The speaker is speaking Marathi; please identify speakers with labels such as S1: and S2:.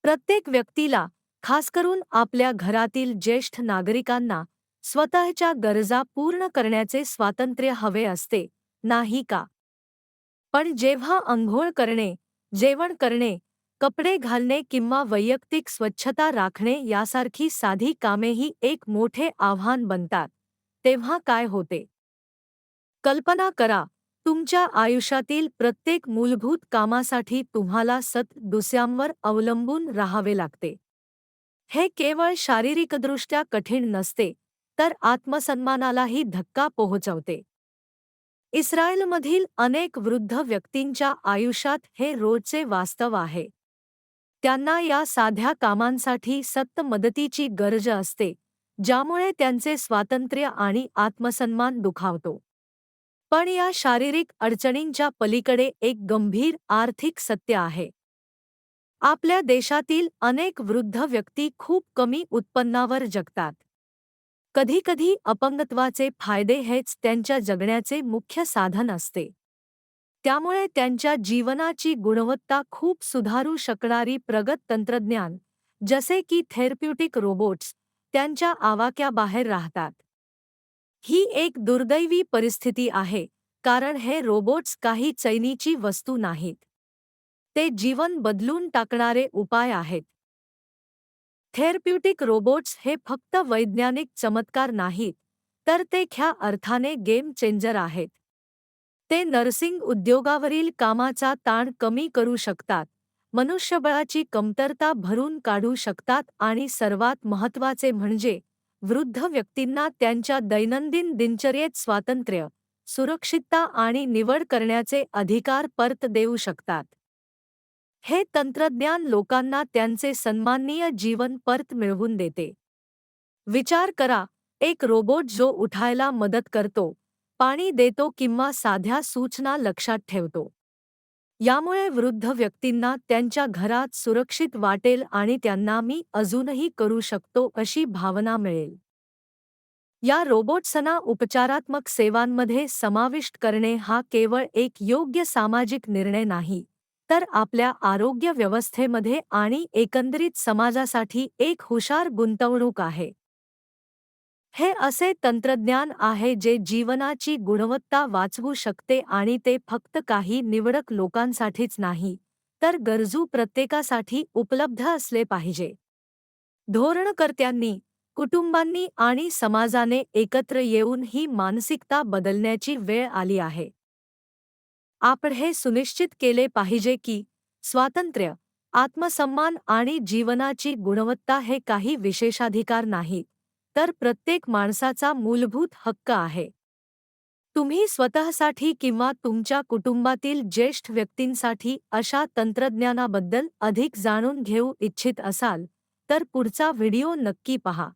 S1: प्रत्येक व्यक्तीला, खास करून आपल्या घरातील ज्येष्ठ नागरिकांना, स्वतःच्या गरजा पूर्ण करण्याचे स्वातंत्र्य हवे असते, नाही का? पण जेव्हा अंघोळ करणे, जेवण करणे, कपडे घालणे किंवा वैयक्तिक स्वच्छता राखणे यासारखी साधी कामेही एक मोठे आव्हान बनतात, तेव्हा काय होते? कल्पना करा, तुमच्या आयुष्यातील प्रत्येक मूलभूत कामासाठी तुम्हाला दुसऱ्यांवर अवलंबून राहावे लागते. हे केवळ शारीरिकदृष्ट्या कठीण नसते, तर आत्मसन्मानालाही धक्का पोहोचवते. इस्रायलमधील अनेक वृद्ध व्यक्तींच्या आयुष्यात हे रोजचे वास्तव आहे. त्यांना या साध्या कामांसाठी मदतीची गरज असते, ज्यामुळे त्यांचे स्वातंत्र्य आणि आत्मसन्मान दुखावतो. पण या शारीरिक अडचणींच्या पलीकडे एक गंभीर आर्थिक सत्य आहे. आपल्या देशातील अनेक वृद्ध व्यक्ती खूप कमी उत्पन्नावर जगतात. कधीकधी अपंगत्वाचे फायदे हेच त्यांच्या जगण्याचे मुख्य साधन असते. त्यामुळे त्यांच्या जीवनाची गुणवत्ता खूप सुधारू शकणारी प्रगत तंत्रज्ञान, जसे की थेरप्युटिक रोबोट्स, त्यांच्या आवाक्याबाहेर राहतात. ही एक दुर्दैवी परिस्थिती आहे, कारण हे रोबोट्स काही चैनीची वस्तू नाहीत. ते जीवन बदलून टाकणारे उपाय आहेत. थेरप्युटिक रोबोट्स हे फक्त वैज्ञानिक चमत्कार नाहीत, तर ते खऱ्या अर्थाने गेम चेंजर आहेत. ते नर्सिंग उद्योगावरील कामाचा ताण कमी करू शकतात, मनुष्यबळाची कमतरता भरून काढू शकतात आणि सर्वात महत्त्वाचे म्हणजे वृद्ध व्यक्तींना त्यांच्या दैनंदिन दिनचर्येत स्वातंत्र्य, सुरक्षितता आणि निवड करण्याचे अधिकार परत देऊ शकतात. हे तंत्रज्ञान लोकांना त्यांचे सन्माननीय जीवन परत मिळवून देते. विचार करा, एक रोबोट जो उठायला मदत करतो, पाणी देतो किंवा साध्या सूचना लक्षात ठेवतो. यामुळे वृद्ध व्यक्तींना त्यांच्या घरात सुरक्षित वाटेल आणि त्यांना मी अजूनही करू शकतो अशी भावना मिळेल. या रोबोट्सना उपचारात्मक सेवांमध्ये समाविष्ट करणे हा केवळ एक योग्य सामाजिक निर्णय नाही, तर आपल्या आरोग्य व्यवस्थेमध्ये आणि एकंदरीत समाजासाठी एक हुशार गुंतवणूक आहे. हे असे तंत्रज्ञान आहे जे जीवनाची गुणवत्ता वाचवू शकते आणि ते फक्त काही निवडक लोकांसाठीच नाही, तर गरजू प्रत्येकासाठी उपलब्ध असले पाहिजे. धोरणकर्त्यांनी, कुटुंबांनी आणि समाजाने एकत्र येऊन ही मानसिकता बदलण्याची वेळ आली आहे. आपण हे सुनिश्चित केले पाहिजे की स्वातंत्र्य, आत्मसन्मान आणि जीवनाची गुणवत्ता हे काही विशेषाधिकार नाहीत, तर प्रत्येक माणसाचा मूलभूत हक्क आहे. तुम्ही स्वतःसाठी किंवा तुमच्या कुटुंबातील ज्येष्ठ व्यक्तींसाठी अशा तंत्रज्ञानाबद्दल अधिक जाणून घेऊ इच्छित असाल, तर पुढचा व्हिडिओ नक्की पहा.